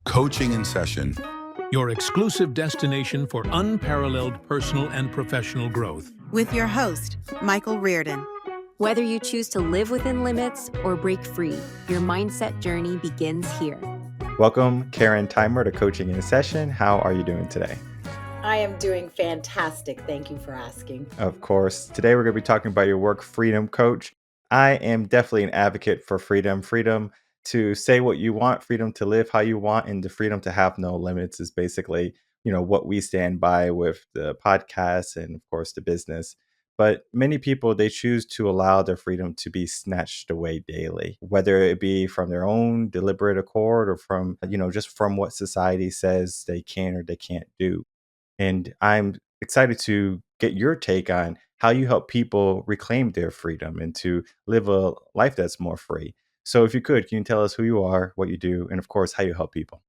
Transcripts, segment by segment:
Coaching in Session. Your exclusive destination for unparalleled personal and professional growth. With your host, Michael Rearden. Whether you choose to live within limits or break free, your mindset journey begins here. Welcome, Karen Theimer, to Coaching in Session. How are you doing today? I am doing fantastic. Thank you for asking. Of course. Today we're going to be talking about your work freedom coach. I am definitely an advocate for freedom. Freedom to say what you want, freedom to live how you want, and the freedom to have no limits is basically, what we stand by with the podcast and of course the business. But many people, they choose to allow their freedom to be snatched away daily, whether it be from their own deliberate accord or from, just from what society says they can or they can't do. And I'm excited to get your take on how you help people reclaim their freedom and to live a life that's more free. So, if you could, can you tell us who you are, what you do, and of course, how you help people?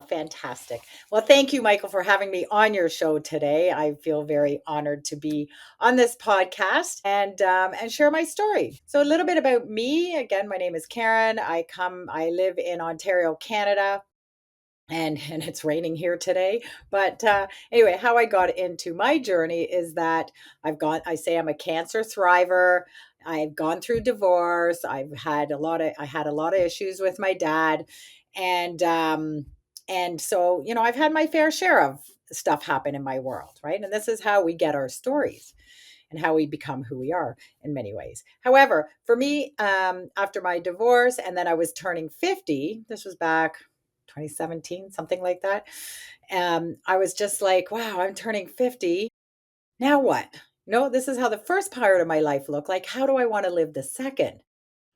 Fantastic. Well, thank you, Michael, for having me on your show today. I feel very honored to be on this podcast and share my story. So, a little bit about me. Again, my name is Karen. I live in Ontario, Canada. And it's raining here today. But anyway, how I got into my journey is that I say I'm a cancer thriver. I've gone through divorce. I had a lot of issues with my dad. And so, I've had my fair share of stuff happen in my world, right? And this is how we get our stories and how we become who we are in many ways. However, for me, after my divorce, and then I was turning 50, this was back 2017, something like that. I was just like, wow, I'm turning 50. Now what? This is how the first part of my life looked like. How do I want to live the second?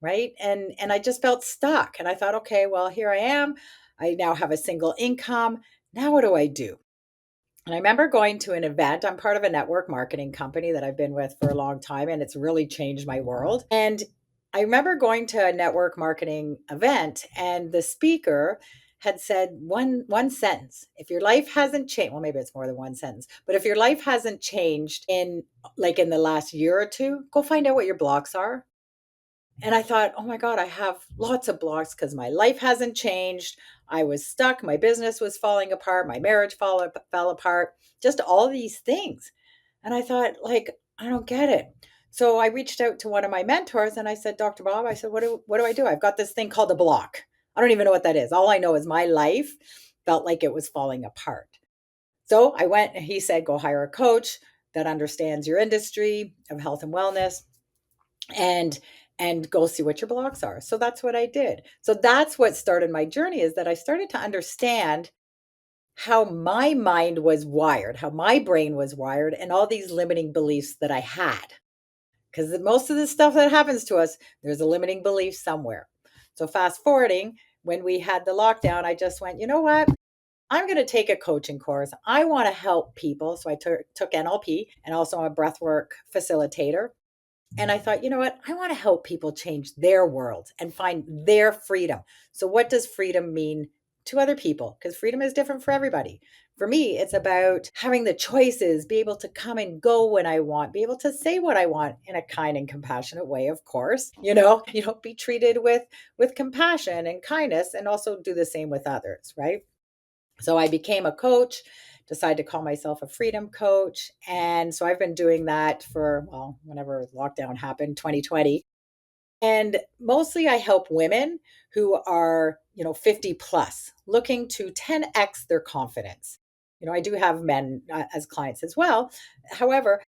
Right. And I just felt stuck. And I thought, okay, well, here I am. I now have a single income. Now what do I do? And I remember going to an event. I'm part of a network marketing company that I've been with for a long time, and it's really changed my world. And I remember going to a network marketing event, and the speaker had said one sentence. If your life hasn't changed, well, maybe it's more than one sentence, but if your life hasn't changed in the last year or two, go find out what your blocks are. And I thought, oh my God, I have lots of blocks because my life hasn't changed. I was stuck. My business was falling apart. My marriage fell apart. Just all these things. And I thought, I don't get it. So I reached out to one of my mentors and I said, Dr. Bob, I said, what do I do? I've got this thing called a block. I don't even know what that is. All I know is my life felt like it was falling apart. So I went and he said, go hire a coach that understands your industry of health and wellness and go see what your blocks are. So that's what I did. So that's what started my journey, is that I started to understand how my mind was wired, how my brain was wired, and all these limiting beliefs that I had. Because most of the stuff that happens to us, there's a limiting belief somewhere. So fast forwarding, when we had the lockdown, I just went, you know what? I'm going to take a coaching course. I want to help people. So I took NLP, and also I'm a breathwork facilitator. And I thought, you know what? I want to help people change their world and find their freedom. So what does freedom mean to other people? Because freedom is different for everybody. For me, it's about having the choices, be able to come and go when I want, be able to say what I want in a kind and compassionate way, of course, be treated with compassion and kindness, and also do the same with others, right? So I became a coach, decided to call myself a freedom coach. And so I've been doing that for, whenever lockdown happened, 2020. And mostly I help women who are, 50 plus, looking to 10x their confidence. I do have men as clients as well. However,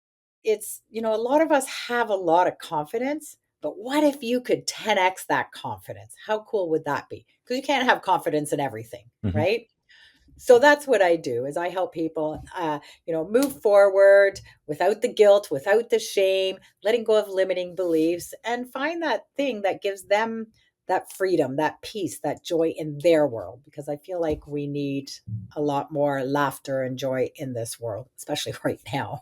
it's, a lot of us have a lot of confidence, but what if you could 10x that confidence? How cool would that be? Because you can't have confidence in everything, right? So that's what I do, is I help people, move forward without the guilt, without the shame, letting go of limiting beliefs, and find that thing that gives them that freedom, that peace, that joy in their world. Because I feel like we need a lot more laughter and joy in this world, especially right now.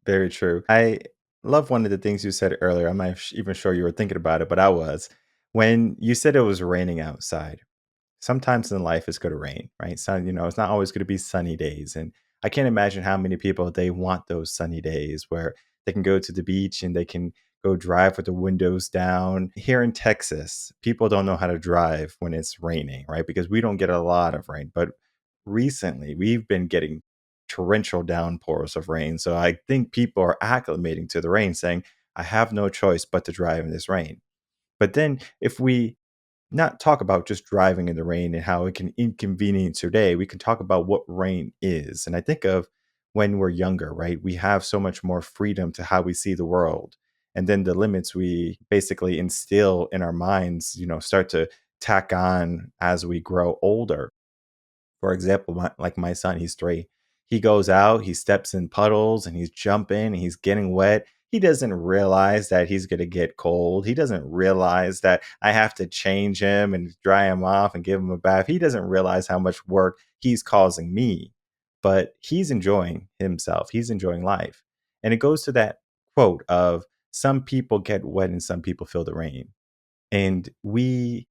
Very true. I love one of the things you said earlier. I'm not even sure you were thinking about it, but I was. When you said it was raining outside, sometimes in life it's going to rain, right? So, it's not always going to be sunny days. And I can't imagine how many people they want those sunny days where they can go to the beach and they can go drive with the windows down. Here in Texas, people don't know how to drive when it's raining, right? Because we don't get a lot of rain. But recently, we've been getting torrential downpours of rain. So I think people are acclimating to the rain, saying, I have no choice but to drive in this rain. But then if we not talk about just driving in the rain and how it can inconvenience your day, we can talk about what rain is. And I think of when we're younger, right? We have so much more freedom to how we see the world. And then the limits we basically instill in our minds, start to tack on as we grow older. For example, like my son, he's 3. He goes out, he steps in puddles and he's jumping and he's getting wet. He doesn't realize that he's going to get cold. He doesn't realize that I have to change him and dry him off and give him a bath. He doesn't realize how much work he's causing me, but he's enjoying himself. He's enjoying life. And it goes to that quote of some people get wet and some people feel the rain. And we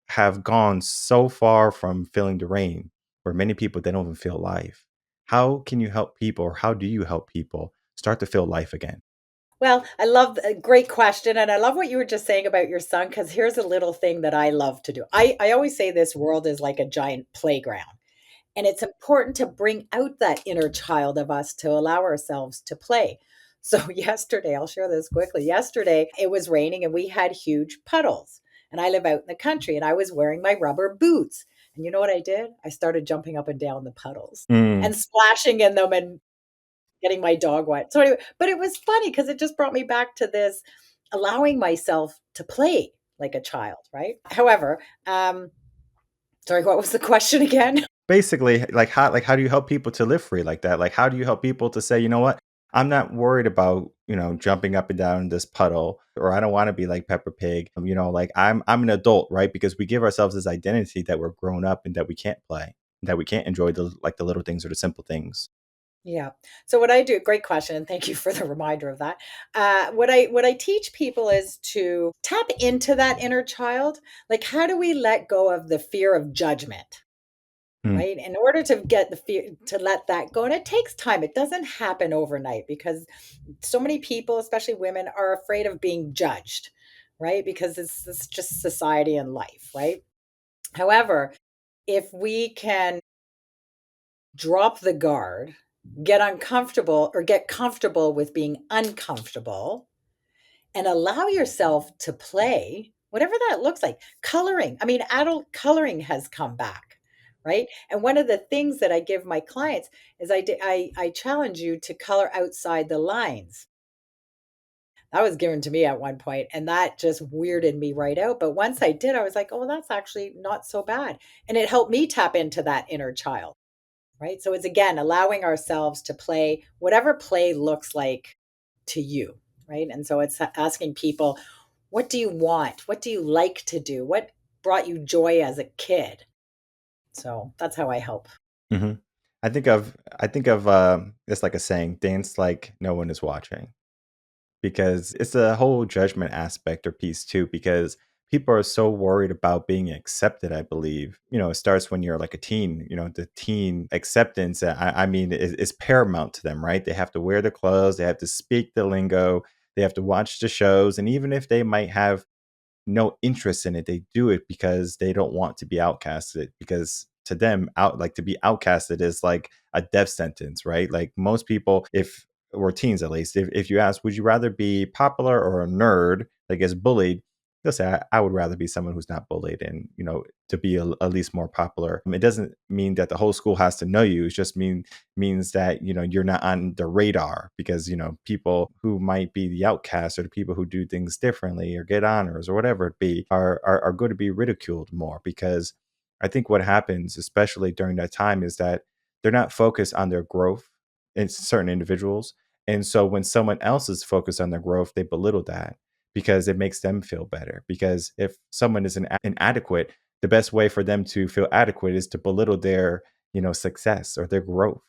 have gone so far from feeling the rain where many people they don't even feel life. How can you help people, or how do you help people start to feel life again? Well, I love a great question. And I love what you were just saying about your son, because here's a little thing that I love to do. I always say this world is like a giant playground. And it's important to bring out that inner child of us to allow ourselves to play. So, yesterday, I'll share this quickly. Yesterday, it was raining and we had huge puddles. And I live out in the country and I was wearing my rubber boots. And you know what I did? I started jumping up and down the puddles Mm. and splashing in them and getting my dog wet. So, anyway, but it was funny because it just brought me back to this allowing myself to play like a child, right? However, sorry, what was the question again? Basically, like how do you help people to live free like that? Like how do you help people to say, you know what? I'm not worried about, jumping up and down in this puddle, or I don't want to be like Peppa Pig. Like I'm an adult, right? Because we give ourselves this identity that we're grown up and that we can't play, that we can't enjoy the little things or the simple things. Yeah. So what I do, great question, and thank you for the reminder of that. What I teach people is to tap into that inner child. Like, how do we let go of the fear of judgment? Mm. Right. In order to get the fear to let that go. And it takes time. It doesn't happen overnight because so many people, especially women, are afraid of being judged, right? Because it's just society and life, right? However, if we can drop the guard, get uncomfortable or get comfortable with being uncomfortable, and allow yourself to play, whatever that looks like. Coloring. I mean, adult coloring has come back, right? And one of the things that I give my clients is I challenge you to color outside the lines. That was given to me at one point, and that just weirded me right out. But once I did, I was like, oh, that's actually not so bad. And it helped me tap into that inner child, right? So it's again allowing ourselves to play whatever play looks like to you, right? And so it's asking people, what do you want? What do you like to do? What brought you joy as a kid? So that's how I help. Hmm. I think of it's like a saying, dance like no one is watching. Because it's a whole judgment aspect or piece too, because people are so worried about being accepted. I believe it starts when you're like a teen. The teen acceptance, I mean, is paramount to them, right? They have to wear the clothes, they have to speak the lingo, they have to watch the shows, and even if they might have no interest in it. They do it because they don't want to be outcasted, because to them to be outcasted is like a death sentence, right? Like most people, if we're teens at least, if you ask, would you rather be popular or a nerd that gets bullied? They'll say, I would rather be someone who's not bullied and, to be at least more popular. It doesn't mean that the whole school has to know you. It just means that, you're not on the radar, because, people who might be the outcasts or the people who do things differently or get honors or whatever it be are going to be ridiculed more, because I think what happens, especially during that time, is that they're not focused on their growth in certain individuals. And so when someone else is focused on their growth, they belittle that because it makes them feel better. Because if someone is inadequate, the best way for them to feel adequate is to belittle their, success or their growth.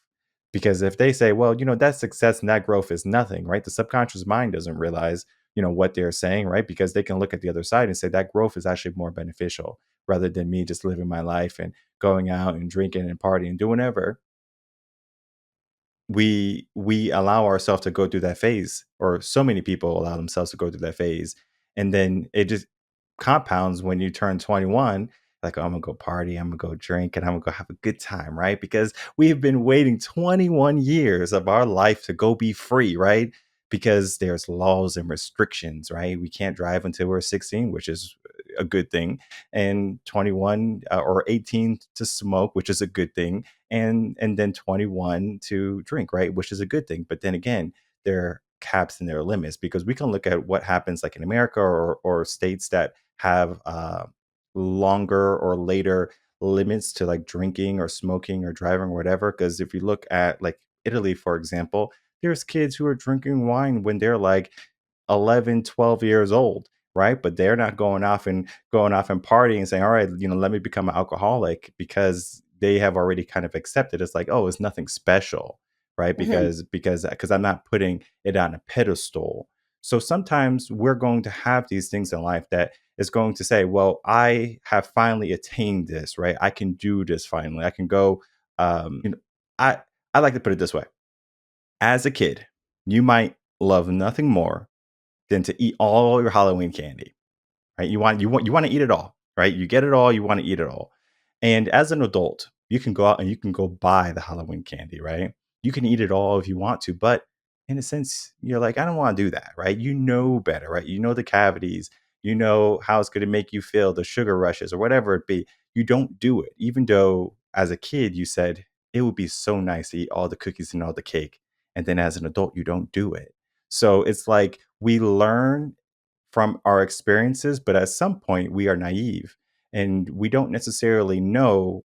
Because if they say, well, that success and that growth is nothing, right? The subconscious mind doesn't realize, what they're saying, right? Because they can look at the other side and say that growth is actually more beneficial rather than me just living my life and going out and drinking and partying and doing whatever. we allow ourselves to go through that phase, or so many people allow themselves to go through that phase, and then it just compounds when you turn 21. Like, "Oh, I'm gonna go party, I'm gonna go drink, and I'm gonna go have a good time," right? Because we have been waiting 21 years of our life to go be free, right? Because there's laws and restrictions, right? We can't drive until we're 16, which is a good thing, and 21 or 18 to smoke, which is a good thing, and then 21 to drink, right, which is a good thing. But then again, there are caps and there are limits, because we can look at what happens like in America, or states that have longer or later limits to like drinking or smoking or driving or whatever. Because if you look at like Italy, for example, there's kids who are drinking wine when they're like 11, 12 years old, right? But they're not going off and partying and saying, all right, let me become an alcoholic, because they have already kind of accepted it's like, oh, it's nothing special, right? Mhm. Because I'm not putting it on a pedestal. So sometimes we're going to have these things in life that is going to say, well, I have finally attained this, right? I can do this finally. I can go, I I like to put it this way. As a kid, you might love nothing more than to eat all your Halloween candy, right? You want to eat it all, right? You get it all, you want to eat it all. And as an adult, you can go out and you can go buy the Halloween candy, right? You can eat it all if you want to, but in a sense, you're like, I don't want to do that, right? You know better, right? You know the cavities, you know how it's going to make you feel, the sugar rushes or whatever it be. You don't do it, even though as a kid you said it would be so nice to eat all the cookies and all the cake. And then as an adult, you don't do it. So it's like we learn from our experiences, but at some point we are naive and we don't necessarily know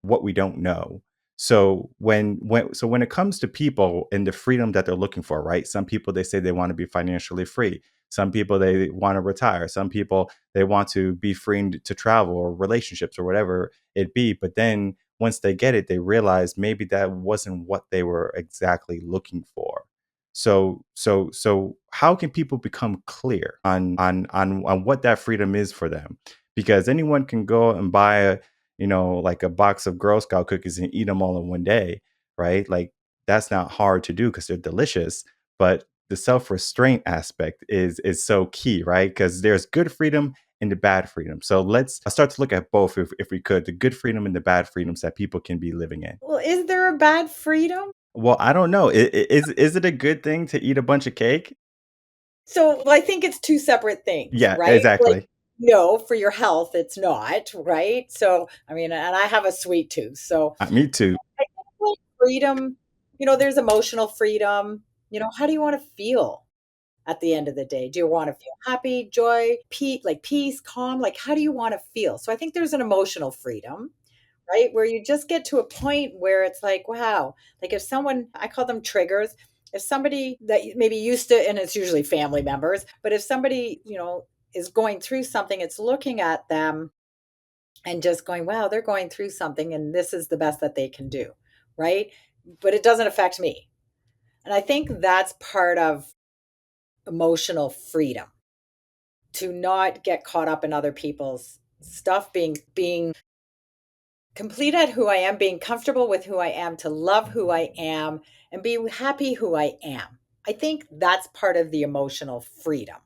what we don't know. So when it comes to people and the freedom that they're looking for, right? Some people, they say they want to be financially free. Some people, they want to retire. Some people, they want to be free to travel or relationships or whatever it be. But then once they get it, they realize maybe that wasn't what they were exactly looking for. So how can people become clear on what that freedom is for them? Because anyone can go and buy like a box of Girl Scout cookies and eat them all in one day, right? Like that's not hard to do because they're delicious. But the self-restraint aspect is so key, right? Because there's good freedom and the bad freedom. So let's start to look at both, if we could, the good freedom and the bad freedoms that people can be living in. Well, is there a bad freedom? Well, I don't know. Is it a good thing to eat a bunch of cake? So, well, I think it's 2 separate things, Yeah, right? Like, exactly. no, for your health, it's not, right? So, I mean, and I have a sweet tooth, so Me too. I think like freedom, there's emotional freedom. How do you wanna feel at the end of the day? Do you wanna feel happy, joy, peace, calm? Like, how do you wanna feel? So I think there's an emotional freedom, right? Where you just get to a point where it's like, wow, like if someone, I call them triggers, if somebody that maybe used to, and it's usually family members, but if somebody, is going through something, it's looking at them and just going, wow, they're going through something and this is the best that they can do, right? But it doesn't affect me. And I think that's part of emotional freedom, to not get caught up in other people's stuff, being complete at who I am, being comfortable with who I am, to love who I am, and be happy who I am. I think that's part of the emotional freedom,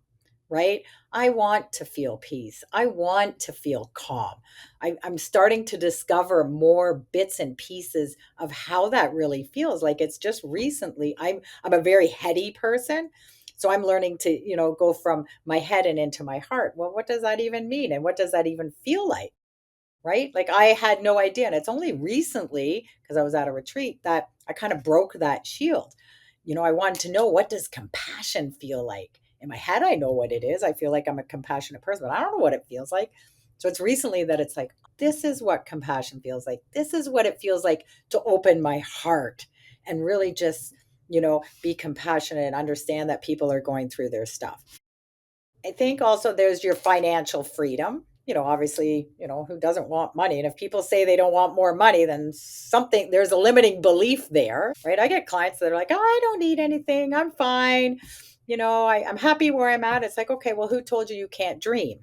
right? I want to feel peace. I want to feel calm. I'm starting to discover more bits and pieces of how that really feels. Like it's just recently, I'm a very heady person. So I'm learning to, go from my head and into my heart. Well, what does that even mean? And what does that even feel like? Right? Like I had no idea. And it's only recently, because I was at a retreat, that I kind of broke that shield. I wanted to know, what does compassion feel like? In my head, I know what it is. I feel like I'm a compassionate person, but I don't know what it feels like. So it's recently that it's like, this is what compassion feels like. This is what it feels like to open my heart and really just, be compassionate and understand that people are going through their stuff. I think also there's your financial freedom. Obviously, who doesn't want money? And if people say they don't want more money, then there's a limiting belief there, right? I get clients that are like, oh, I don't need anything. I'm fine. I'm happy where I'm at. It's like, okay, well, who told you you can't dream?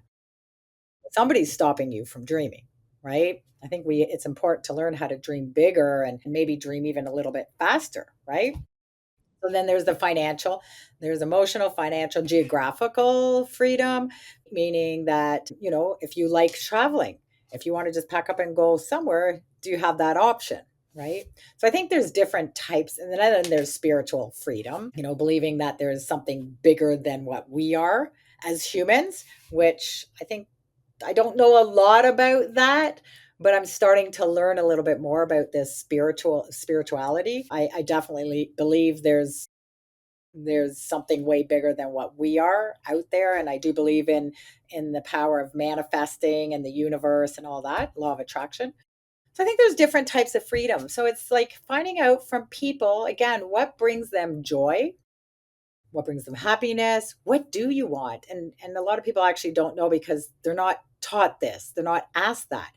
Somebody's stopping you from dreaming. right? I think it's important to learn how to dream bigger and maybe dream even a little bit faster, right? So then there's the financial, there's emotional, financial, geographical freedom, meaning that, if you like traveling, if you want to just pack up and go somewhere, do you have that option? Right. So I think there's different types. And then there's spiritual freedom, believing that there's something bigger than what we are as humans, which I don't know a lot about that, but I'm starting to learn a little bit more about this spirituality. I definitely believe there's something way bigger than what we are out there, and I do believe in the power of manifesting and the universe and all that, law of attraction. So I think there's different types of freedom. So it's like finding out from people again what brings them joy, what brings them happiness, what do you want? And a lot of people actually don't know because they're not taught this, they're not asked that.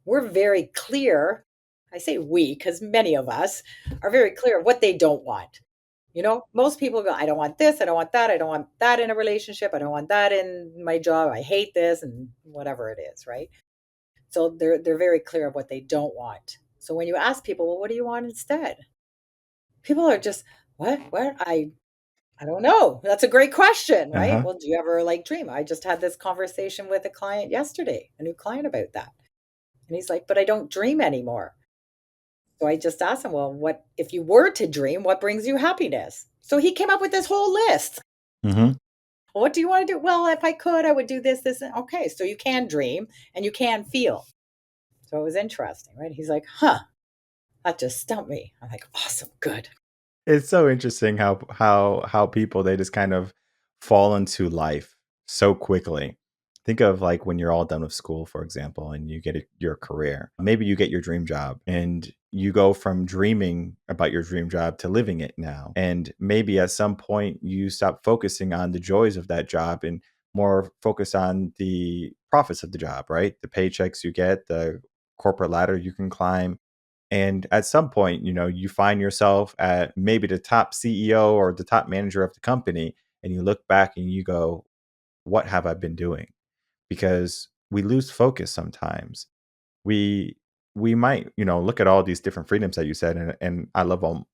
We're very clear. I say we because many of us are very clear what they don't want. Most people go, I don't want this, I don't want that, I don't want that in a relationship, I don't want that in my job, I hate this, and whatever it is, right? So they're very clear of what they don't want. So when you ask people, well, what do you want instead? People are just, what? What? I don't know. That's a great question, right? Uh-huh. Well, do you ever like dream? I just had this conversation with a client yesterday, a new client about that. And he's like, but I don't dream anymore. So I just asked him, well, what if you were to dream, what brings you happiness? So he came up with this whole list. Hmm. Well, what do you want to do? Well, if I could, I would do this, this, and okay. So you can dream and you can feel. So it was interesting, right? He's like, huh, that just stumped me. I'm like, awesome, good. It's so interesting how people they just kind of fall into life so quickly. Think of like when you're all done with school, for example, and you get your career. Maybe you get your dream job and you go from dreaming about your dream job to living it now. And maybe at some point you stop focusing on the joys of that job and more focus on the profits of the job, right? The paychecks you get, the corporate ladder you can climb, and at some point, you find yourself at maybe the top CEO or the top manager of the company, and you look back and you go, what have I been doing? Because we lose focus sometimes. We we might, look at all these different freedoms that you said, and I love them,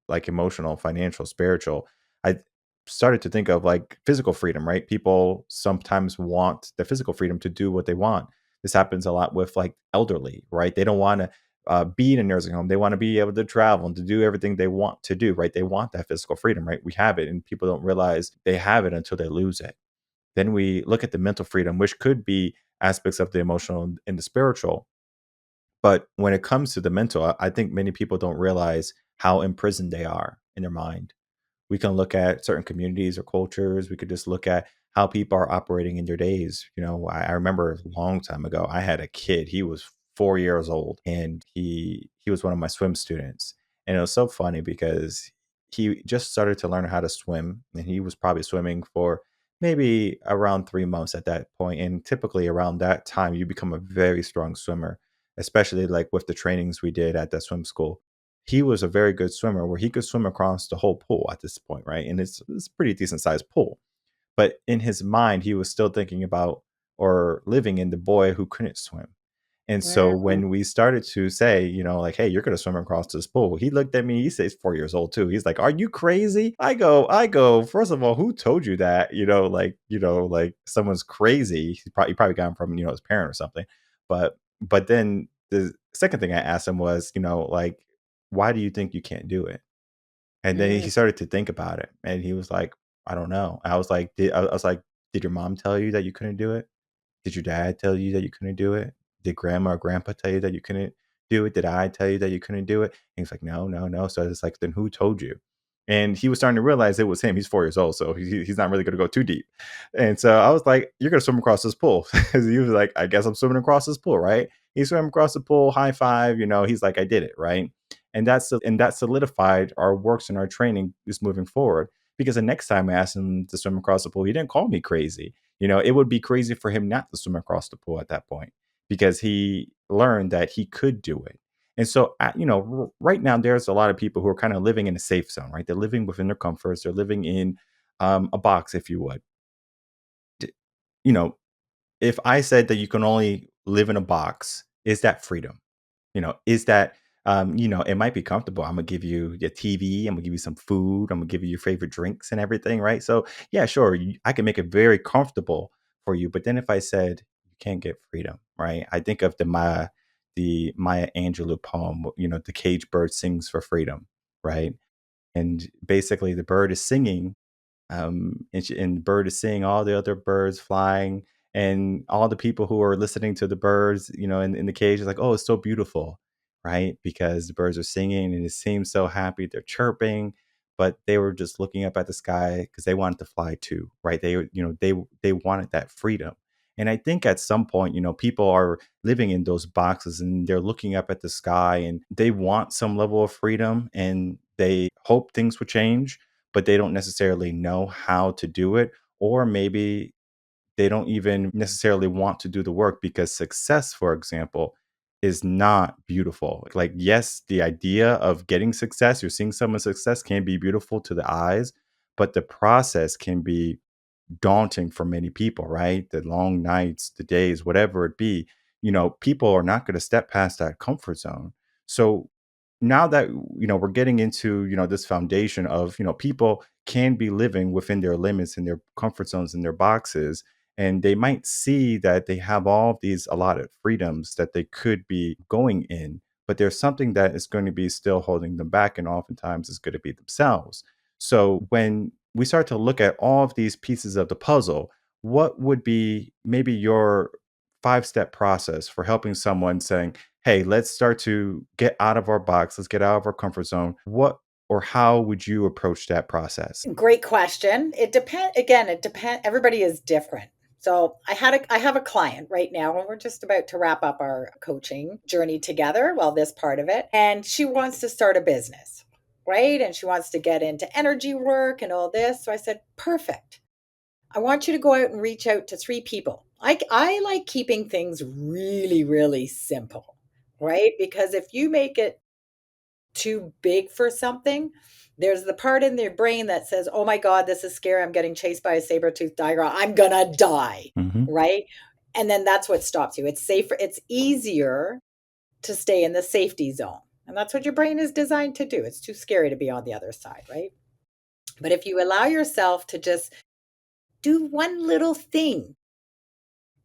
like emotional, financial, spiritual. I started to think of like physical freedom, right? People sometimes want the physical freedom to do what they want. This happens a lot with like elderly, right? They don't want to be in a nursing home. They want to be able to travel and to do everything they want to do, right? They want that physical freedom, right? We have it, and people don't realize they have it until they lose it. Then we look at the mental freedom, which could be aspects of the emotional and the spiritual. But when it comes to the mental, I think many people don't realize how imprisoned they are in their mind. We can look at certain communities or cultures. We could just look at how people are operating in their days. I remember a long time ago, I had a kid. He was 4 years old, and he was one of my swim students. And it was so funny because he just started to learn how to swim, and he was probably swimming for maybe around 3 months at that point. And typically around that time, you become a very strong swimmer, especially like with the trainings we did at that swim school. He was a very good swimmer where he could swim across the whole pool at this point, right? And it's a pretty decent sized pool. But in his mind, he was still thinking about or living in the boy who couldn't swim. And so Mhm. when we started to say, like, hey, you're gonna swim across this pool, he looked at me, he says 4 years old too. He's like, are you crazy? I go, first of all, who told you that? Like someone's crazy. He probably got him from, his parent or something. But then the second thing I asked him was, like, why do you think you can't do it? And then Mm. he started to think about it, and he was like, I don't know. I was like, did your mom tell you that you couldn't do it? Did your dad tell you that you couldn't do it? Did grandma or grandpa tell you that you couldn't do it? Did I tell you that you couldn't do it? And he's like, no, no, no. So it's like, then who told you? And he was starting to realize it was him. He's 4 years old, so he's not really going to go too deep. And so I was like, you're going to swim across this pool. He was like, I guess I'm swimming across this pool, right? He swam across the pool, high five. He's like, I did it, right? And that solidified our works and our training is moving forward. Because the next time I asked him to swim across the pool, he didn't call me crazy. It would be crazy for him not to swim across the pool at that point because he learned that he could do it. And so, right now, there's a lot of people who are kind of living in a safe zone, right? They're living within their comforts. They're living in a box, if you would. D- You know, if I said that you can only live in a box is that freedom? Is that, it might be comfortable. I'm gonna give you your TV. I'm gonna give you some food. I'm gonna give you your favorite drinks and everything, right? So yeah, sure, I can make it very comfortable for you. But then if I said you can't get freedom, right? I think of the Maya Angelou poem, the caged bird sings for freedom, right? And basically, the bird is singing, and the bird is seeing all the other birds flying, and all the people who are listening to the birds, in the cage is like, oh, it's so beautiful, right? Because the birds are singing and it seems so happy, they're chirping, but they were just looking up at the sky because they wanted to fly too, right? They wanted that freedom. And I think at some point, people are living in those boxes and they're looking up at the sky and they want some level of freedom and they hope things will change, but they don't necessarily know how to do it. Or maybe they don't even necessarily want to do the work because success, for example, is not beautiful. Like, yes, the idea of getting success, you're seeing someone's success can be beautiful to the eyes, but the process can be daunting for many people, right? The long nights, the days, whatever it be, people are not going to step past that comfort zone. So now that we're getting into this foundation of people can be living within their limits and their comfort zones and their boxes, and they might see that they have all of these allotted freedoms that they could be going in, but there's something that is going to be still holding them back, and oftentimes it's going to be themselves. So when we start to look at all of these pieces of the puzzle, what would be maybe your five-step process for helping someone saying, hey, let's start to get out of our box, let's get out of our comfort zone? What or how would you approach that process? Great question. It depends. Again, it depends. Everybody is different. So I have a client right now, and we're just about to wrap up our coaching journey together. Well, this part of it, and she wants to start a business, right? And she wants to get into energy work and all this. So I said, perfect. I want you to go out and reach out to three people. I like keeping things really, really simple, right? Because if you make it too big for something, there's the part in their brain that says, oh my God, this is scary. I'm getting chased by a saber-toothed tiger. I'm going to die. Hmm. Right. And then that's what stops you. It's safer. It's easier to stay in the safety zone. And that's what your brain is designed to do. It's too scary to be on the other side. Right. But if you allow yourself to just do one little thing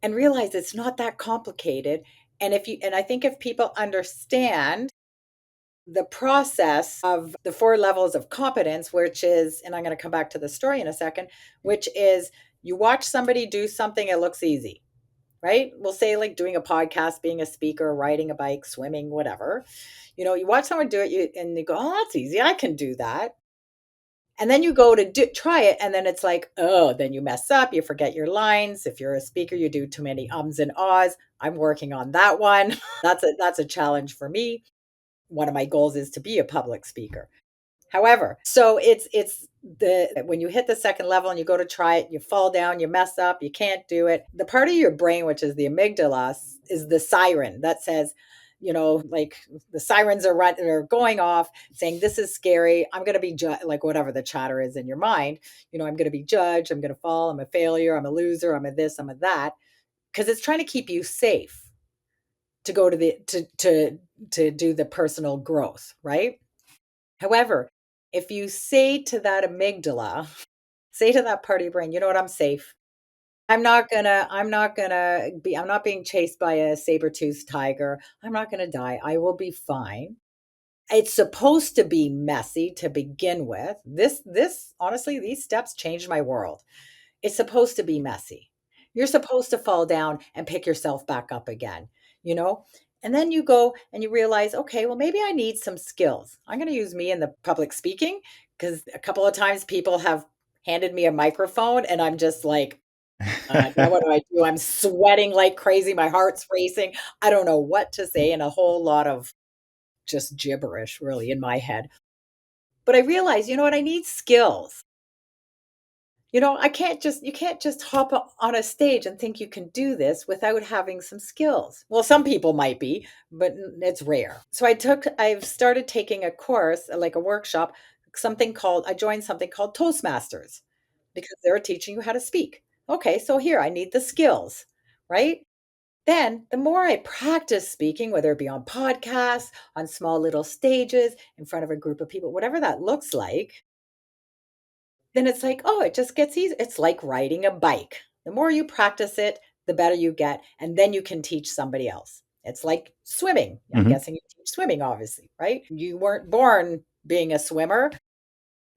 and realize it's not that complicated. And I think if people understand the process of the four levels of competence, which is, and I'm going to come back to the story in a second, which is you watch somebody do something, it looks easy, right? We'll say like doing a podcast, being a speaker, riding a bike, swimming, whatever. You watch someone do it and you go, oh, that's easy. I can do that. And then you go to try it. And then it's like, oh, then you mess up. You forget your lines. If you're a speaker, you do too many ums and ahs. I'm working on that one. That's a challenge for me. One of my goals is to be a public speaker. However, so it's the when you hit the second level and you go to try it, you fall down, you mess up, you can't do it. The part of your brain, which is the amygdala, is the siren that says, like the sirens are going off saying, this is scary. I'm going to be like whatever the chatter is in your mind. I'm going to be judged. I'm going to fall. I'm a failure. I'm a loser. I'm a this. I'm a that. Because it's trying to keep you safe to go to to do the personal growth, right? However, if you say to that amygdala, say to that part of your brain, you know what, I'm safe. I'm not being chased by a saber-toothed tiger. I'm not gonna die. I will be fine. It's supposed to be messy to begin with. This honestly, these steps changed my world. It's supposed to be messy. You're supposed to fall down and pick yourself back up again, you know? And then you go and you realize, okay, well, maybe I need some skills. I'm going to use me in the public speaking because a couple of times people have handed me a microphone and I'm just like, now what do I do? I'm sweating like crazy. My heart's racing. I don't know what to say and a whole lot of just gibberish really in my head. But I realized, you know what? I need skills. You can't just hop on a stage and think you can do this without having some skills. Well, some people might be, but it's rare. So I've started taking a course, like a workshop, I joined something called Toastmasters because they're teaching you how to speak. Okay, so here I need the skills, right? Then the more I practice speaking, whether it be on podcasts, on small little stages, in front of a group of people, whatever that looks like, then it's like, oh, it just gets easy. It's like riding a bike. The more you practice it, the better you get. And then you can teach somebody else. It's like swimming. I'm Hmm. guessing you teach swimming, obviously, right? You weren't born being a swimmer.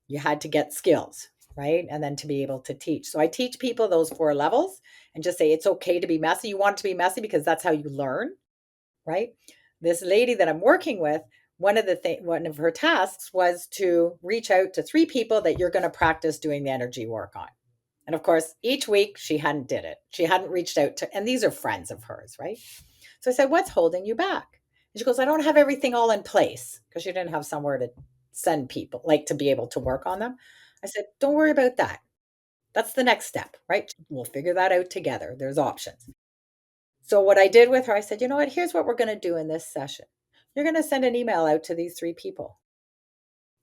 You had to get skills, right? And then to be able to teach. So I teach people those 4 levels and just say it's okay to be messy. You want it to be messy because that's how you learn, right? This lady that I'm working with, one of her tasks was to reach out to 3 people that you're going to practice doing the energy work on. And of course, each week she hadn't did it. She hadn't reached out to, and these are friends of hers, right? So I said, "What's holding you back?" And she goes, "I don't have everything all in place," because she didn't have somewhere to send people, like to be able to work on them. I said, "Don't worry about that. That's the next step, right? We'll figure that out together. There's options." So what I did with her, I said, "You know what? Here's what we're going to do in this session. You're going to send an email out to these 3 people,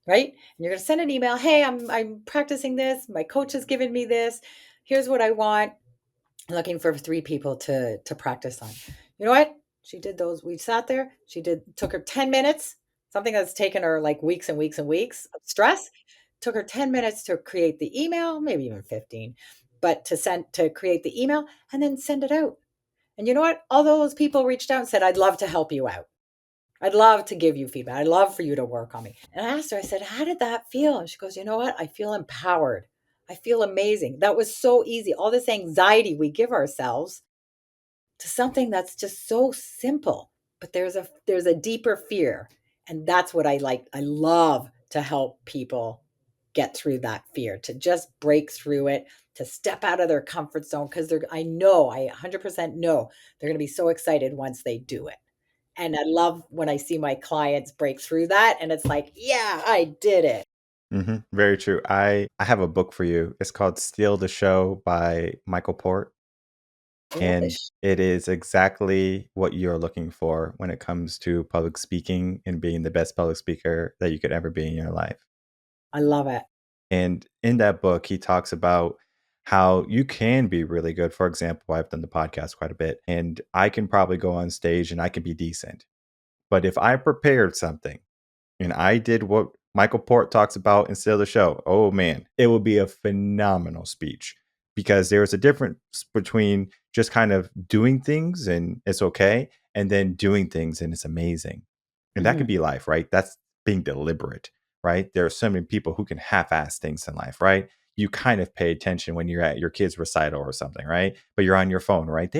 right? And you're going to send an email, 'Hey, I'm practicing this. My coach has given me this. Here's what I want. I'm looking for 3 people to practice on.'" You know what? She did those. We sat there. She did took her 10 minutes, something that's taken her like weeks and weeks and weeks of stress. Took her 10 minutes to create the email, maybe even 15, but to create the email and then send it out. And you know what? All those people reached out and said, "I'd love to help you out. I'd love to give you feedback. I'd love for you to work on me." And I asked her, I said, "How did that feel?" And she goes, "You know what? I feel empowered. I feel amazing. That was so easy. All this anxiety we give ourselves to something that's just so simple, but there's a deeper fear. And that's what I like. I love to help people get through that fear, to just break through it, to step out of their comfort zone because I 100% know they're going to be so excited once they do it. And I love when I see my clients break through that and it's like, yeah, I did it. Hmm. Very true. I have a book for you. It's called Steal the Show by Michael Port. Feel And this. it is exactly what you're looking for when it comes to public speaking and being the best public speaker that you could ever be in your life. I love it. And in that book, he talks about how you can be really good. For example, I've done the podcast quite a bit, and I can probably go on stage and I can be decent. But if I prepared something and I did what Michael Port talks about instead of the show, oh man, it would be a phenomenal speech because there's a difference between just kind of doing things and it's okay, and then doing things and it's amazing. And that could Mhm. be life, right? That's being deliberate, right? There are so many people who can half ass things in life, right? You kind of pay attention when you're at your kid's recital or something, right? But you're on your phone, right?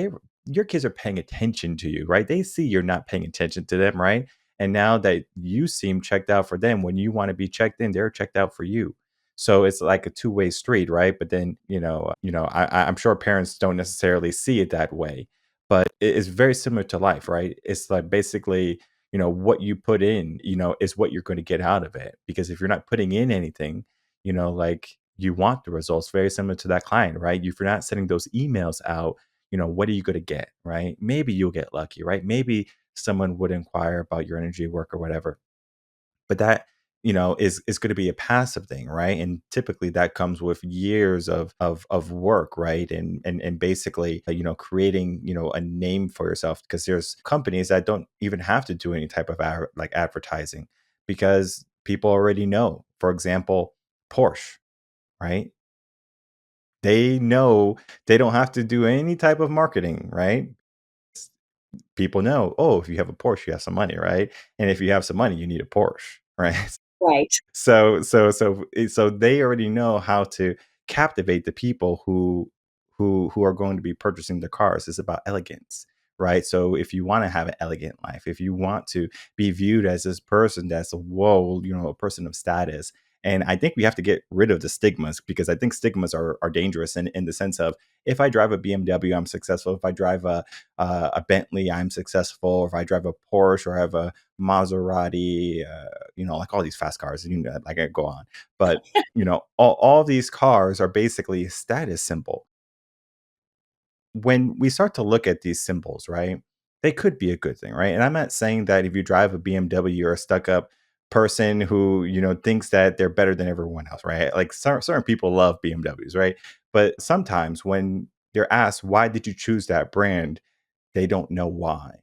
Your kids are paying attention to you, right? They see you're not paying attention to them, right? And now that you seem checked out for them, when you want to be checked in, they're checked out for you. So it's like a two-way street, right? But then, I'm sure parents don't necessarily see it that way, but it is very similar to life, right? It's like basically, what you put in, is what you're going to get out of it. Because if you're not putting in anything, like you want the results, very similar to that client, right? If you're not sending those emails out, what are you going to get, right? Maybe you'll get lucky, right? Maybe someone would inquire about your energy work or whatever. But that, is going to be a passive thing, right? And typically that comes with years of work, right? And basically, creating, a name for yourself because there's companies that don't even have to do any type of like advertising because people already know. For example, Porsche, right? They know they don't have to do any type of marketing, right? People know, oh, if you have a Porsche, you have some money, right? And if you have some money, you need a Porsche, right? Right. So they already know how to captivate the people who are going to be purchasing the cars. It's about elegance, right? So if you want to have an elegant life, if you want to be viewed as this person that's whoa, a person of status. And I think we have to get rid of the stigmas because I think stigmas are dangerous in the sense of if I drive a BMW, I'm successful. If I drive a Bentley, I'm successful. Or if I drive a Porsche or I have a Maserati, like all these fast cars, like I go on. But, all these cars are basically a status symbol. When we start to look at these symbols, right, they could be a good thing, right? And I'm not saying that if you drive a BMW, you're a stuck up person who, thinks that they're better than everyone else, right? Like certain people love BMWs, right? But sometimes when they're asked, why did you choose that brand? they don't know why.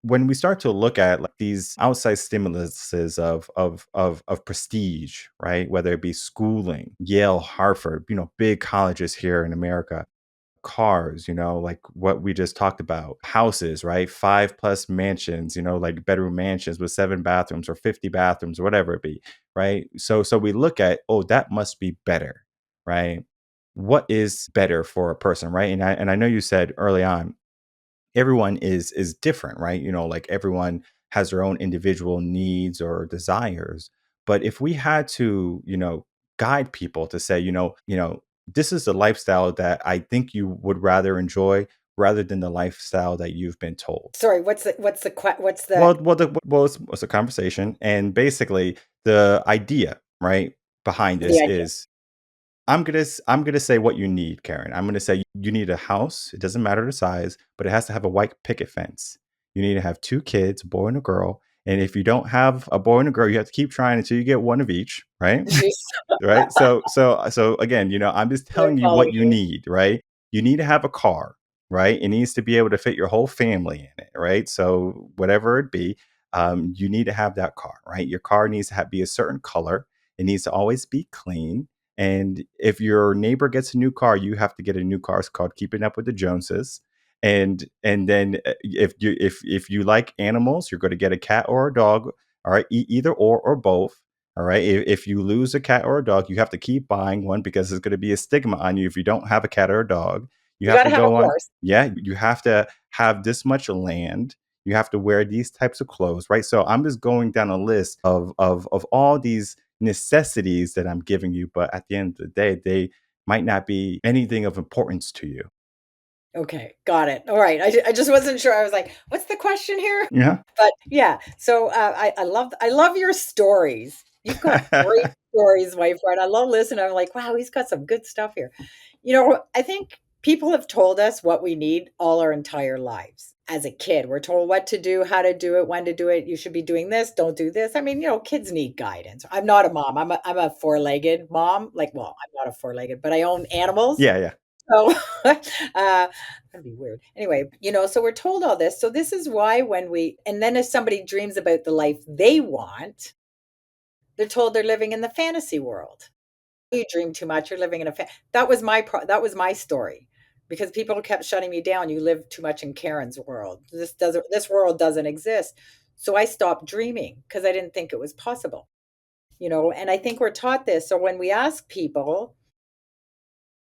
When we start to look at like these outside stimuluses of prestige, right? Whether it be schooling, Yale, Harvard, big colleges here in America, cars, like what we just talked about, houses, right? 5+ mansions, like bedroom mansions with 7 bathrooms or 50 bathrooms or whatever it be, right? So we look at, oh, that must be better, right? What is better for a person, right? And I know you said early on, everyone is different, right? Like everyone has their own individual needs or desires. But if we had to, guide people to say, this is the lifestyle that I think you would rather enjoy rather than the lifestyle that you've been told. Sorry, what's the It's a conversation, and basically the idea, right, behind the this idea? is I'm gonna say what you need, Karen. I'm gonna say you need a house. It doesn't matter the size, but it has to have a white picket fence. You need to have 2 kids, a boy and a girl. And if you don't have a boy and a girl, you have to keep trying until you get one of each, right? Jeez, Right? So again, I'm just I telling you follow what you you. need, right? You need to have a car, right? It needs to be able to fit your whole family in it, right? So whatever it be, you need to have that car, right? Your car needs to be a certain color. It needs to always be clean. And if your neighbor gets a new car, you have to get a new car. It's called Keeping Up with the Joneses. And then if you like animals, you're going to get a cat or a dog. All right, either or both. All right. If you lose a cat or a dog, you have to keep buying one because there's going to be a stigma on you if you don't have a cat or a dog. You You have got to to have a go on. horse. Yeah, you have to have this much land. You have to wear these types of clothes, right? So I'm just going down a list of all these necessities that I'm giving you, but at the end of the day, they might not be anything of importance to you. Okay, got it. All right. I just wasn't sure. I was like, what's the question here? Yeah. But yeah, so I love your stories. You've got great stories, my friend. I love listening. I'm like, wow, he's got some good stuff here. I think people have told us what we need all our entire lives. As a kid, we're told what to do, how to do it, when to do it. You should be doing this, don't do this. I mean, kids need guidance. I'm not a mom. I'm a four-legged mom. Like, well, I'm not a four-legged, but I own animals. Yeah, yeah. So, that'd be weird. Anyway, so we're told all this. So this is why and then if somebody dreams about the life they want, they're told they're living in the fantasy world. You dream too much. You're living in that was my story, because people kept shutting me down. You live too much in Karen's world. This world doesn't exist. So I stopped dreaming because I didn't think it was possible. And I think we're taught this. So when we ask people,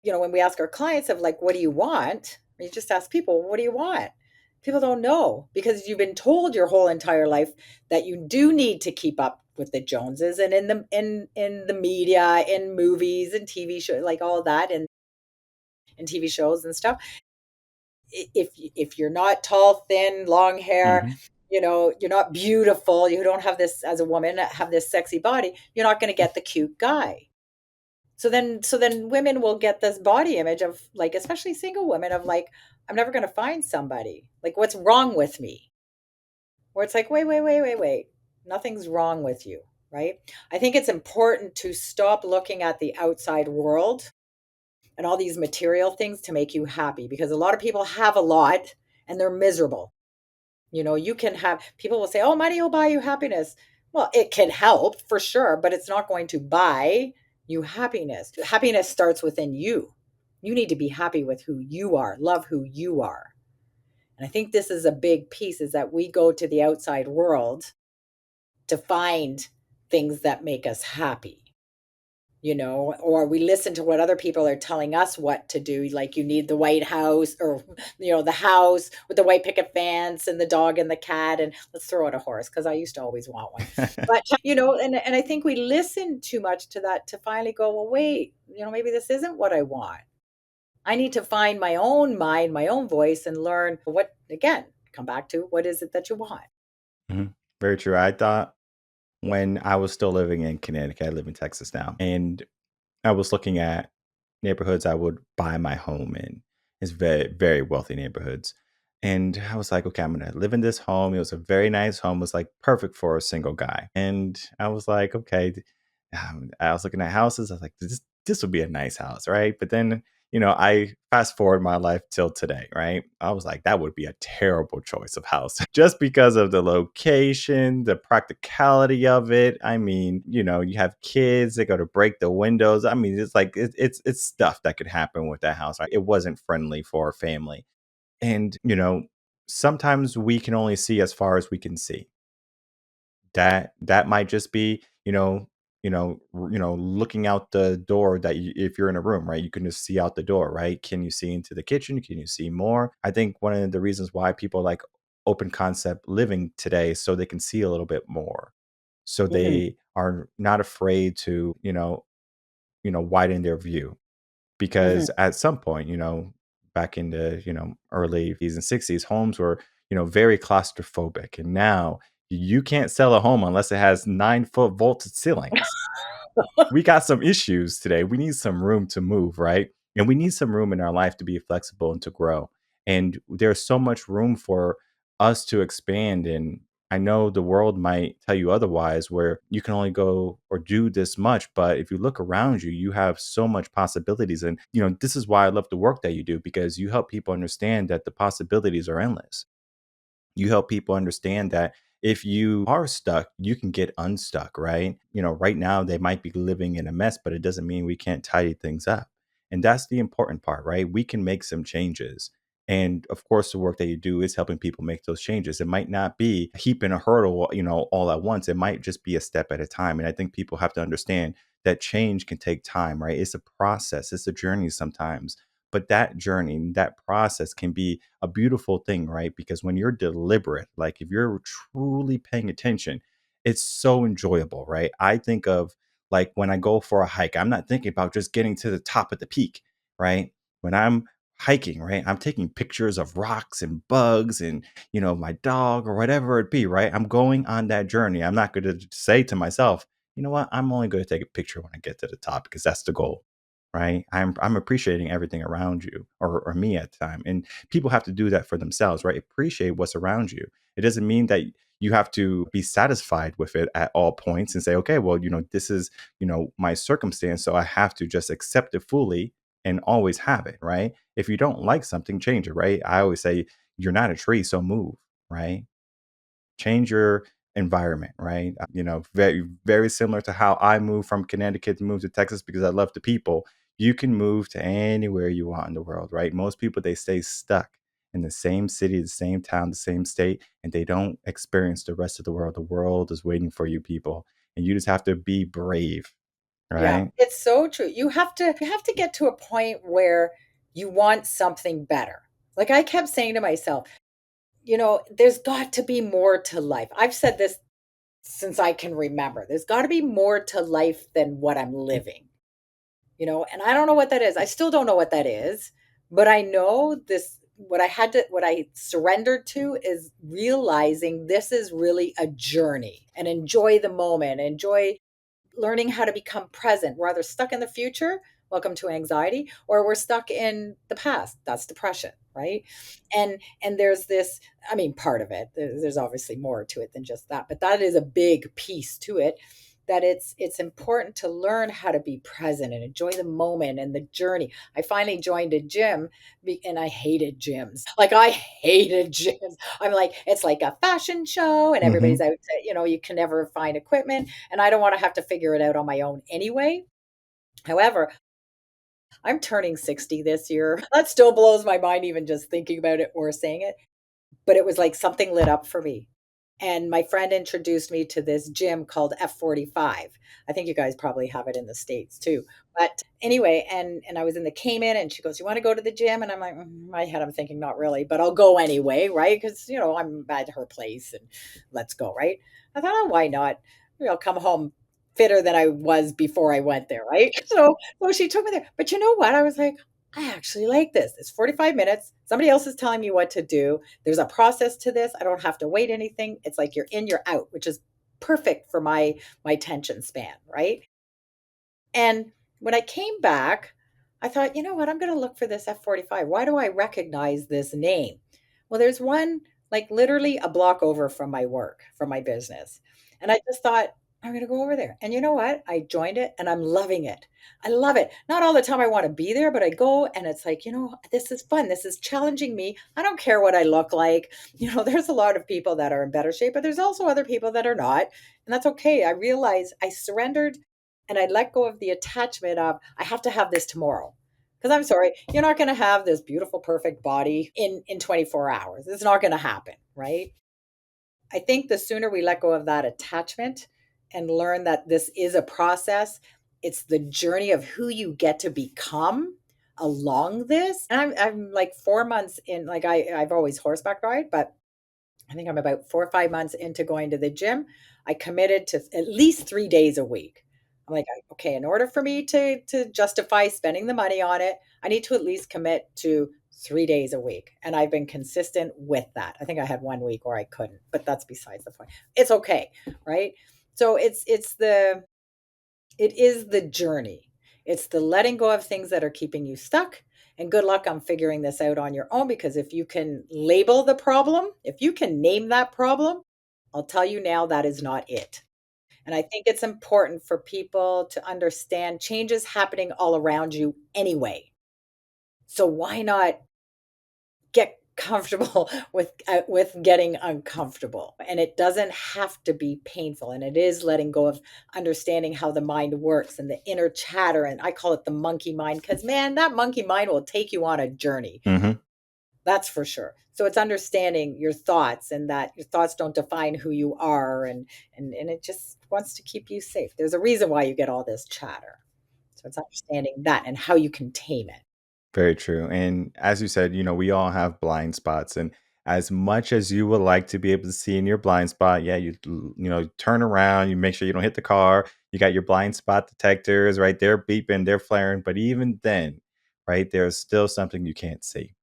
when we ask our clients of like, what do you want? You just ask people, what do you want? People don't know because you've been told your whole entire life that you do need to keep up with the Joneses, and in the media, in movies and TV shows, like all that, and TV shows and stuff. If you're not tall, thin, long hair, Hmm. you're not beautiful, you don't have this as a woman, have this sexy body, you're not going to get the cute guy. So then women will get this body image of like, especially single women, of like, I'm never going to find somebody. Like, what's wrong with me? Where it's like, wait, wait, wait, wait, wait. Nothing's wrong with you, right? I think it's important to stop looking at the outside world and all these material things to make you happy, because a lot of people have a lot and they're miserable. You can have people will say, oh, money will buy you happiness. Well, it can help for sure, but it's not going to buy you happiness. Happiness starts within you. You need to be happy with who you are, love who you are. And I think this is a big piece, is that we go to the outside world to find things that make us happy. Or we listen to what other people are telling us what to do. Like, you need the White House, or, the house with the white picket fence and the dog and the cat. And let's throw out a horse, because I used to always want one. But, and I think we listen too much to that to finally go, well, wait, maybe this isn't what I want. I need to find my own mind, my own voice, and learn again, come back to what is it that you want? Mhm. Very true. I thought when I was still living in Connecticut, I live in Texas now, and I was looking at neighborhoods I would buy my home in. It's very, very wealthy neighborhoods. And I was like, okay, I'm going to live in this home. It was a very nice home. It was like perfect for a single guy. And I was like, okay. I was looking at houses. I was like, this would be a nice house, right? But then, I fast forward my life till today, right? I was like, that would be a terrible choice of house just because of the location, the practicality of it. I mean, you have kids, they go to break the windows. I mean, it's like it's stuff that could happen with that house. Right? It wasn't friendly for a family. And, sometimes we can only see as far as we can see. That might just be, looking out the door if you're in a room, right? You can just see out the door, right? Can you see into the kitchen? Can you see more? I think one of the reasons why people like open concept living today is so they can see a little bit more. So Mhm, they are not afraid to, widen their view mhm. because at some point, back in the, early 50s and 60s, homes were, very claustrophobic. And now you can't sell a home unless it has 9-foot vaulted ceilings. We got some issues today. We need some room to move, right? And we need some room in our life to be flexible and to grow. And there's so much room for us to expand. And I know the world might tell you otherwise, where you can only go or do this much. But if you look around you, you have so much possibilities. And, this is why I love the work that you do, because you help people understand that the possibilities are endless. You help people understand that if you are stuck, you can get unstuck, right? Right now they might be living in a mess, but it doesn't mean we can't tidy things up. And that's the important part, right? We can make some changes. And of course, the work that you do is helping people make those changes. It might not be a heap and a hurdle, all at once. It might just be a step at a time. And I think people have to understand that change can take time, right? It's a process, it's a journey sometimes. But that journey, that process can be a beautiful thing, right? Because when you're deliberate, like if you're truly paying attention, it's so enjoyable, right? I think of like when I go for a hike, I'm not thinking about just getting to the top of the peak, right? When I'm hiking, right, I'm taking pictures of rocks and bugs and, my dog or whatever it be, right? I'm going on that journey. I'm not going to say to myself, you know what? I'm only going to take a picture when I get to the top because that's the goal, right? I'm appreciating everything around you or me at the time. And people have to do that for themselves, right? Appreciate what's around you. It doesn't mean that you have to be satisfied with it at all points and say, okay, well, this is, my circumstance. So I have to just accept it fully and always have it, right? If you don't like something, change it, right? I always say, you're not a tree, so move, right? Change your environment, right? Very, very similar to how I moved from Connecticut to move to Texas because I love the people. You can move to anywhere you want in the world, right? Most people, they stay stuck in the same city, the same town, the same state, and they don't experience the rest of the world. The world is waiting for you people, and you just have to be brave, Yeah, right? it's so true. You have to get to a point where you want something better. Like I kept saying to myself, there's got to be more to life. I've said this since I can remember. There's got to be more to life than what I'm living. And I don't know what that is. I still don't know what that is, but I know this what I surrendered to is realizing this is really a journey and enjoy the moment, enjoy learning how to become present. We're either stuck in the future, welcome to anxiety, or we're stuck in the past. That's depression, right? And there's this, I mean, part of it. There's obviously more to it than just that, but that is a big piece to it. That it's important to learn how to be present and enjoy the moment and the journey. I finally joined a gym and I hated gyms. Like I hated gyms. I'm like, it's like a fashion show and everybody's Hmm. out to, you can never find equipment and I don't want to have to figure it out on my own anyway. However, I'm turning 60 this year. That still blows my mind even just thinking about it or saying it, but it was like something lit up for me. And my friend introduced me to this gym called F45. I think you guys probably have it in the States too. But anyway, and I was in the Cayman and she goes, "You want to go to the gym?" And I'm like, in my head, I'm thinking, not really, but I'll go anyway, right? Because, I'm at her place and let's go, right? I thought, oh, why not? I'll come home fitter than I was before I went there, right? So she took me there. But you know what? I was like, I actually like this. It's 45 minutes. Somebody else is telling me what to do. There's a process to this. I don't have to wait anything. It's like you're in, you're out, which is perfect for my attention span, right? And when I came back, I thought, you know what? I'm going to look for this F45. Why do I recognize this name? Well, there's one like literally a block over from my work, from my business. And I just thought, I'm going to go over there. And you know what? I joined it and I'm loving it. I love it. Not all the time I want to be there, but I go and it's like, this is fun. This is challenging me. I don't care what I look like. There's a lot of people that are in better shape, but there's also other people that are not. And that's okay. I realized I surrendered and I let go of the attachment of, I have to have this tomorrow. Because I'm sorry, you're not going to have this beautiful, perfect body in 24 hours. It's not going to happen, right? I think the sooner we let go of that attachment and learn that this is a process, it's the journey of who you get to become along this. And I'm like 4 months in, like I've always horseback ride, but I think I'm about 4 or 5 months into going to the gym. I committed to at least 3 days a week. I'm like, okay, in order for me to justify spending the money on it, I need to at least commit to 3 days a week. And I've been consistent with that. I think I had 1 week where I couldn't, but that's besides the point. It's okay, right? So it is the journey. It's the letting go of things that are keeping you stuck. And good luck on figuring this out on your own, because if you can label the problem, if you can name that problem, I'll tell you now that is not it. And I think it's important for people to understand change is happening all around you anyway. So why not get comfortable with getting uncomfortable? And it doesn't have to be painful, and it is letting go of understanding how the mind works and the inner chatter, and I call it the monkey mind, because man, that monkey mind will take you on a journey. Hmm. That's for sure. So it's understanding your thoughts, and that your thoughts don't define who you are, and it just wants to keep you safe. There's a reason why you get all this chatter. So it's understanding that and how you can tame it. Very true. And as you said, we all have blind spots. And as much as you would like to be able to see in your blind spot, yeah, turn around, you make sure you don't hit the car. You got your blind spot detectors, right? They're beeping, they're flaring. But even then, right, there's still something you can't see.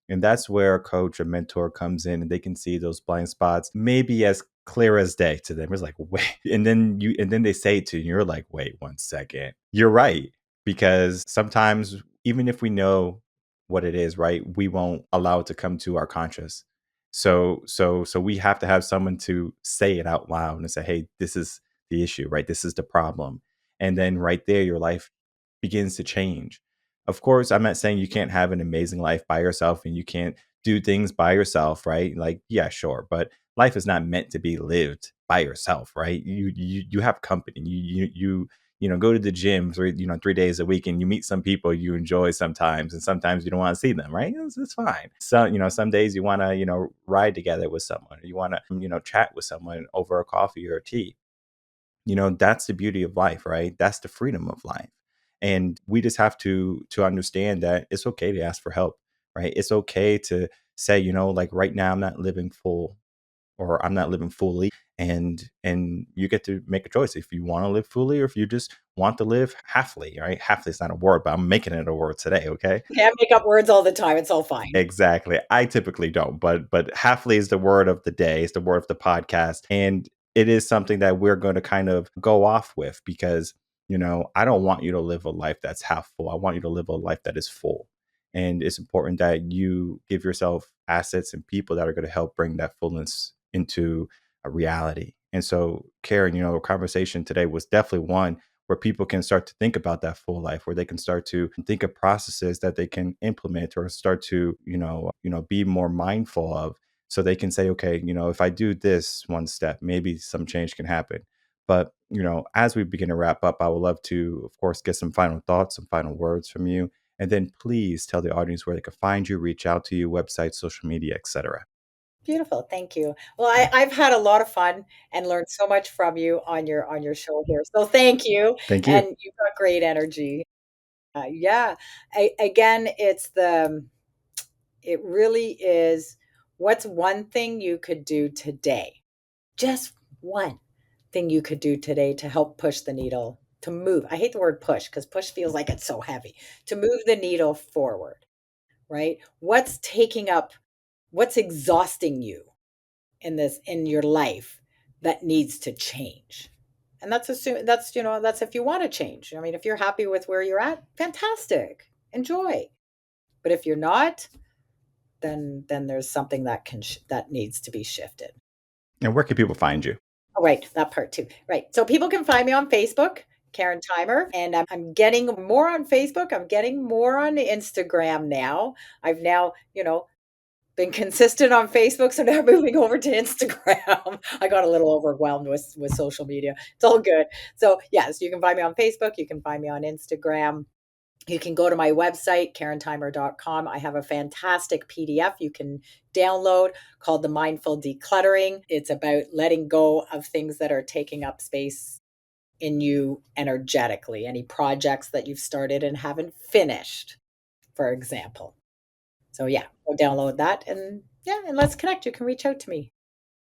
And that's where a coach or mentor comes in and they can see those blind spots maybe as clear as day to them. It's like, wait, and then they say it to you, and you're like, wait 1 second. You're right. Because sometimes even if we know what it is, right, we won't allow it to come to our conscious. So we have to have someone to say it out loud and say, hey, this is the issue, right? This is the problem. And then right there, your life begins to change. Of course, I'm not saying you can't have an amazing life by yourself and you can't do things by yourself, right? Like, yeah, sure, but life is not meant to be lived by yourself, right? You have company. Go to the gym 3 days a week and you meet some people you enjoy sometimes, and sometimes you don't want to see them, right? It's fine. So, some days you want to, ride together with someone, or you want to, chat with someone over a coffee or a tea. That's the beauty of life, right? That's the freedom of life. And we just have to understand that it's okay to ask for help, right? It's okay to say, like right now I'm not living full, or I'm not living fully, and you get to make a choice if you want to live fully or if you just want to live halfly, right? Halfly is not a word, but I'm making it a word today, okay? Can't make up words all the time. It's all fine. Exactly. I typically don't, but halfly is the word of the day, it's the word of the podcast. And it is something that we're going to kind of go off with because, I don't want you to live a life that's half full. I want you to live a life that is full. And it's important that you give yourself assets and people that are going to help bring that fullness into a reality. And so, Karen, our conversation today was definitely one where people can start to think about that full life, where they can start to think of processes that they can implement or start to, be more mindful of, so they can say, okay, if I do this one step, maybe some change can happen. But, as we begin to wrap up, I would love to, of course, get some final thoughts, some final words from you. And then please tell the audience where they can find you, reach out to you, website, social media, etc. Beautiful. Thank you. Well, I've had a lot of fun and learned so much from you on your show here. So thank you. Thank you. And you've got great energy. Yeah. Again, it really is, what's one thing you could do today? Just one thing you could do today to help push the needle, to move. I hate the word push because push feels like it's so heavy. To move the needle forward, right? What's exhausting you in your life that needs to change? And that's if you want to change. I mean, if you're happy with where you're at, fantastic, enjoy. But if you're not, then there's something that needs to be shifted. And where can people find you? Oh, right, that part too. Right. So people can find me on Facebook, Karen Theimer, and I'm getting more on Facebook. I'm getting more on Instagram now. I've now, been consistent on Facebook, so now I'm moving over to Instagram. I got a little overwhelmed with social media. It's all good. So yes, you can find me on Facebook. You can find me on Instagram. You can go to my website, karentheimer.com. I have a fantastic PDF you can download called The Mindful Decluttering. It's about letting go of things that are taking up space in you energetically, any projects that you've started and haven't finished, for example. So yeah, go download that and yeah, and let's connect. You can reach out to me.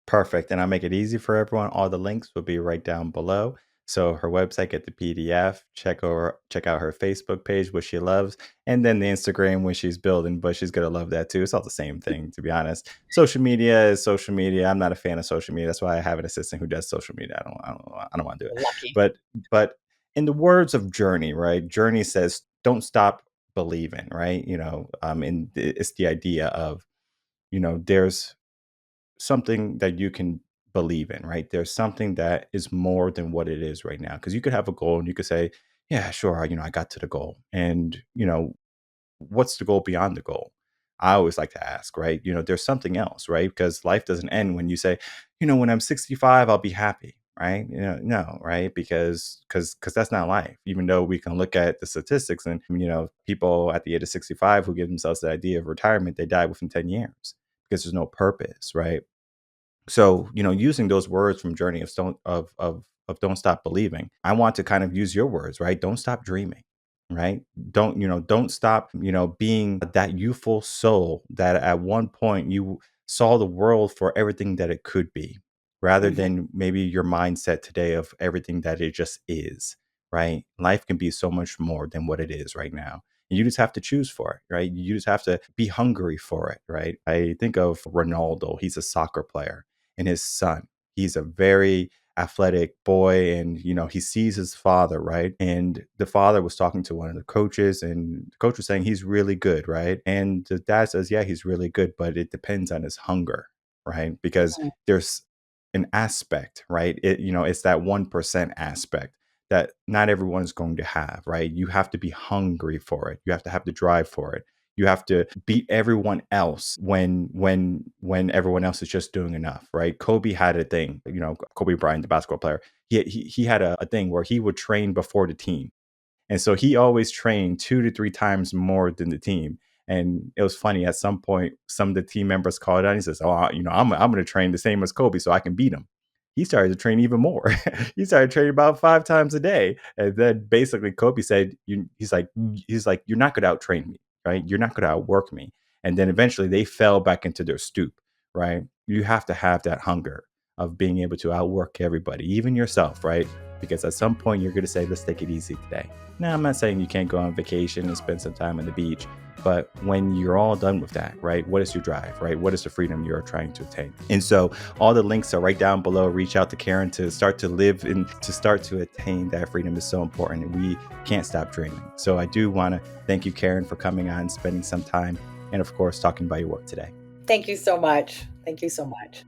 Perfect. And I'll make it easy for everyone. All the links will be right down below. So her website, get the PDF, check out her Facebook page, which she loves, and then the Instagram when she's building, but she's gonna love that too. It's all the same thing, to be honest. Social media is social media. I'm not a fan of social media. That's why I have an assistant who does social media. I don't want to do it. Lucky. But in the words of Journey, right? Journey says, "Don't stop believing," right? And it's the idea of, there's something that you can believe in, right? There's something that is more than what it is right now. Because you could have a goal and you could say, yeah, sure, I got to the goal. And, what's the goal beyond the goal? I always like to ask, right? There's something else, right? Because life doesn't end when you say, when I'm 65, I'll be happy, right? No, right? Because that's not life. Even though we can look at the statistics and, people at the age of 65 who give themselves the idea of retirement, they die within 10 years because there's no purpose, right? So, using those words from Journey of don't stop believing, I want to kind of use your words, right? Don't stop dreaming, right? Don't stop, being that youthful soul that at one point you saw the world for everything that it could be, rather Mhm. than maybe your mindset today of everything that it just is, right? Life can be so much more than what it is right now. You just have to choose for it, right? You just have to be hungry for it, right? I think of Ronaldo. He's a soccer player, and his son. He's a very athletic boy, and he sees his father, right? And the father was talking to one of the coaches, and the coach was saying he's really good, right? And the dad says, yeah, he's really good, but it depends on his hunger, right? Because Mhm. there's an aspect, right? It's that 1% aspect that not everyone is going to have, right? You have to be hungry for it. You have to have the drive for it. You have to beat everyone else when everyone else is just doing enough, right? Kobe had a thing, Kobe Bryant, the basketball player. He had a thing where he would train before the team, and so he always trained 2 to 3 times more than the team. And it was funny. At some point, some of the team members called out. And he says, "Oh, I'm going to train the same as Kobe so I can beat him." He started to train even more. He started training about 5 times a day. And then basically Kobe said, he's like, you're not going to out train me, right? You're not going to outwork me. And then eventually they fell back into their stoop, right? You have to have that hunger of being able to outwork everybody, even yourself, right? Because at some point you're going to say, let's take it easy today. Now, I'm not saying you can't go on vacation and spend some time on the beach, but when you're all done with that, right? What is your drive, right? What is the freedom you're trying to attain? And so all the links are right down below. Reach out to Karen to start to live and to start to attain that freedom is so important. And we can't stop dreaming. So I do want to thank you, Karen, for coming on, spending some time, and of course, talking about your work today. Thank you so much. Thank you so much.